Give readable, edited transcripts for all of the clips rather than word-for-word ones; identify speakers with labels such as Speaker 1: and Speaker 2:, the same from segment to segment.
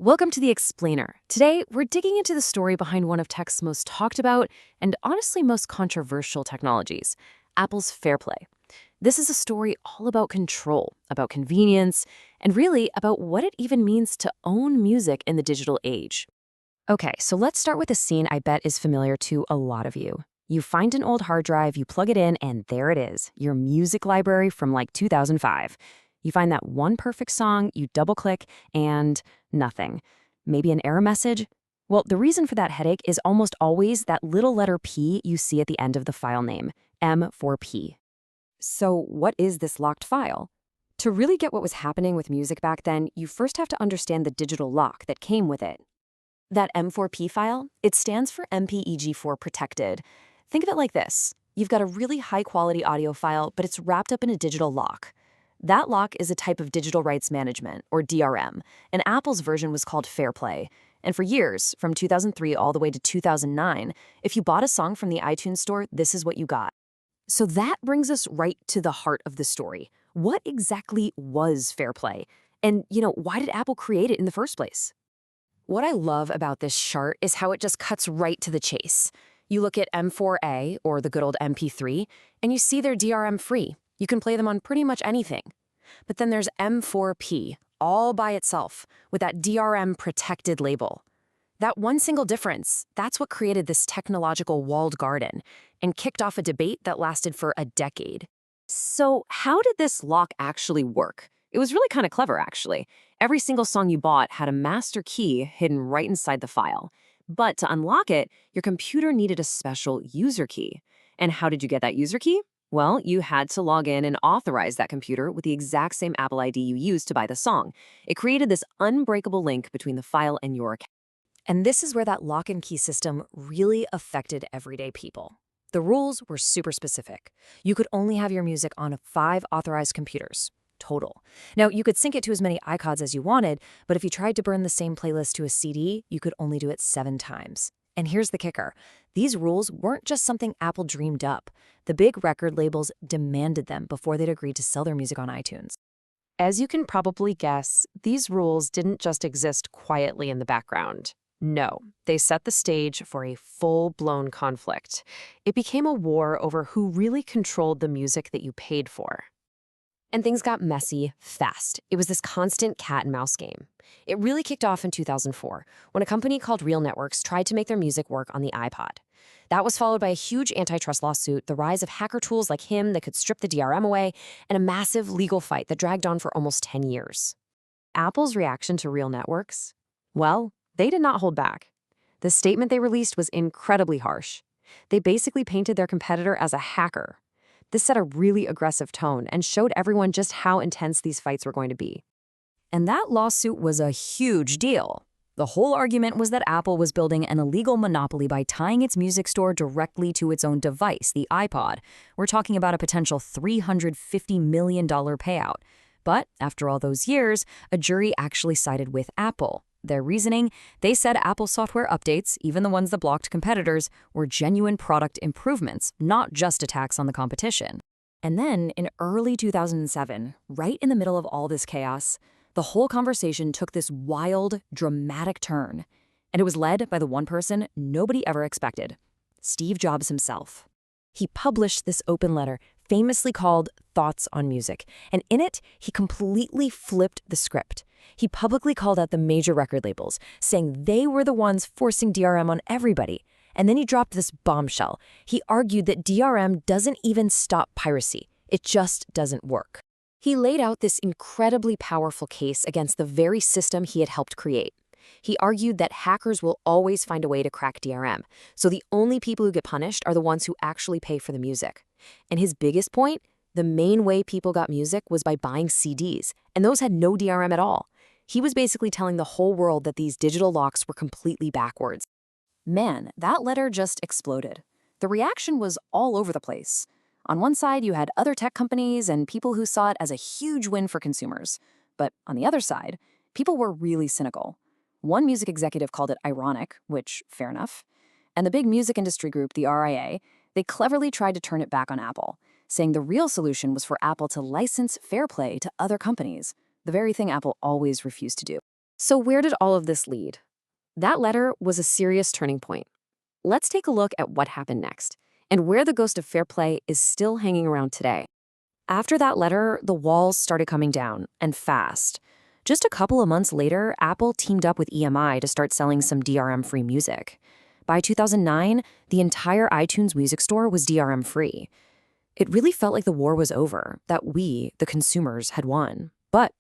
Speaker 1: Welcome to The Explainer. Today, we're digging into the story behind one of tech's most talked about and honestly most controversial technologies, Apple's FairPlay. This is a story all about control, about convenience, and really about what it even means to own music in the digital age. Okay, so let's start with a scene I bet is familiar to a lot of you. You find an old hard drive, you plug it in, and there it is, your music library from like 2005. You find that one perfect song, you double-click, and nothing. Maybe an error message? Well, the reason for that headache is almost always that little letter P you see at the end of the file name, M4P. So what is this locked file? To really get what was happening with music back then, you first have to understand the digital lock that came with it. That M4P file, it stands for MPEG-4 protected. Think of it like this. You've got a really high-quality audio file, but it's wrapped up in a digital lock. That lock is a type of digital rights management, or DRM, and Apple's version was called FairPlay. And for years, from 2003 all the way to 2009, if you bought a song from the iTunes store, this is what you got. So that brings us right to the heart of the story. What exactly was FairPlay? And, why did Apple create it in the first place? What I love about this chart is how it just cuts right to the chase. You look at M4A, or the good old MP3, and you see they're DRM-free. You can play them on pretty much anything. But then there's M4P, all by itself, with that DRM-protected label. That one single difference, that's what created this technological walled garden and kicked off a debate that lasted for a decade. So how did this lock actually work? It was really kind of clever, actually. Every single song you bought had a master key hidden right inside the file. But to unlock it, your computer needed a special user key. And how did you get that user key? Well, you had to log in and authorize that computer with the exact same Apple ID you used to buy the song. It created this unbreakable link between the file and your account. And this is where that lock and key system really affected everyday people. The rules were super specific. You could only have your music on 5 authorized computers, total. Now, you could sync it to as many iCods as you wanted, but if you tried to burn the same playlist to a CD, you could only do it 7 times. And here's the kicker. These rules weren't just something Apple dreamed up. The big record labels demanded them before they'd agreed to sell their music on iTunes. As you can probably guess, these rules didn't just exist quietly in the background. No, they set the stage for a full-blown conflict. It became a war over who really controlled the music that you paid for. And things got messy fast. It was this constant cat-and-mouse game. It really kicked off in 2004, when a company called Real Networks tried to make their music work on the iPod. That was followed by a huge antitrust lawsuit, the rise of hacker tools like HIM that could strip the DRM away, and a massive legal fight that dragged on for almost 10 years. Apple's reaction to Real Networks? Well, they did not hold back. The statement they released was incredibly harsh. They basically painted their competitor as a hacker. This set a really aggressive tone and showed everyone just how intense these fights were going to be. And that lawsuit was a huge deal. The whole argument was that Apple was building an illegal monopoly by tying its music store directly to its own device, the iPod. We're talking about a potential $350 million payout. But after all those years, a jury actually sided with Apple. Their reasoning? They said Apple software updates, even the ones that blocked competitors, were genuine product improvements, not just attacks on the competition. And then, in early 2007, right in the middle of all this chaos, the whole conversation took this wild, dramatic turn. And it was led by the one person nobody ever expected, Steve Jobs himself. He published this open letter, famously called Thoughts on Music, and in it, he completely flipped the script. He publicly called out the major record labels, saying they were the ones forcing DRM on everybody. And then he dropped this bombshell. He argued that DRM doesn't even stop piracy. It just doesn't work. He laid out this incredibly powerful case against the very system he had helped create. He argued that hackers will always find a way to crack DRM, so the only people who get punished are the ones who actually pay for the music. And his biggest point? The main way people got music was by buying CDs, and those had no DRM at all. He was basically telling the whole world that these digital locks were completely backwards. Man, that letter just exploded. The reaction was all over the place. On one side, you had other tech companies and people who saw it as a huge win for consumers. But on the other side, people were really cynical. One music executive called it ironic, which, fair enough. And the big music industry group, the RIA, they cleverly tried to turn it back on Apple, saying the real solution was for Apple to license FairPlay to other companies, the very thing Apple always refused to do. So where did all of this lead? That letter was a serious turning point. Let's take a look at what happened next and where the ghost of fair play is still hanging around today. After that letter, the walls started coming down, and fast. Just a couple of months later, Apple teamed up with EMI to start selling some DRM-free music. By 2009, the entire iTunes music store was DRM-free. It really felt like the war was over, that we, the consumers, had won. But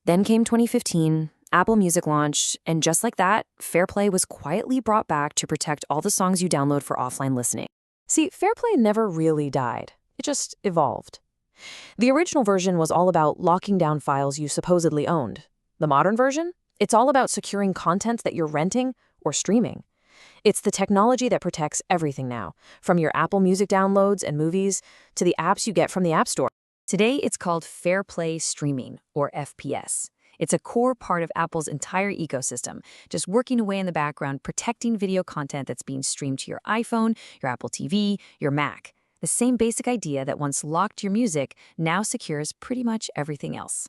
Speaker 1: then came 2015, Apple Music launched, and just like that, FairPlay was quietly brought back to protect all the songs you download for offline listening. See, FairPlay never really died. It just evolved. The original version was all about locking down files you supposedly owned. The modern version? It's all about securing content that you're renting or streaming. It's the technology that protects everything now, from your Apple Music downloads and movies to the apps you get from the App Store. Today, it's called FairPlay Streaming, or FPS. It's a core part of Apple's entire ecosystem, just working away in the background, protecting video content that's being streamed to your iPhone, your Apple TV, your Mac. The same basic idea that once locked your music now secures pretty much everything else.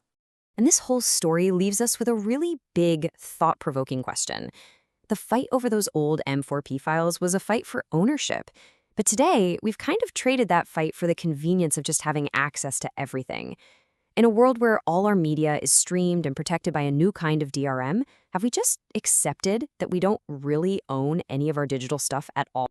Speaker 1: And this whole story leaves us with a really big, thought-provoking question. The fight over those old M4P files was a fight for ownership. But today, we've kind of traded that fight for the convenience of just having access to everything. In a world where all our media is streamed and protected by a new kind of DRM, have we just accepted that we don't really own any of our digital stuff at all?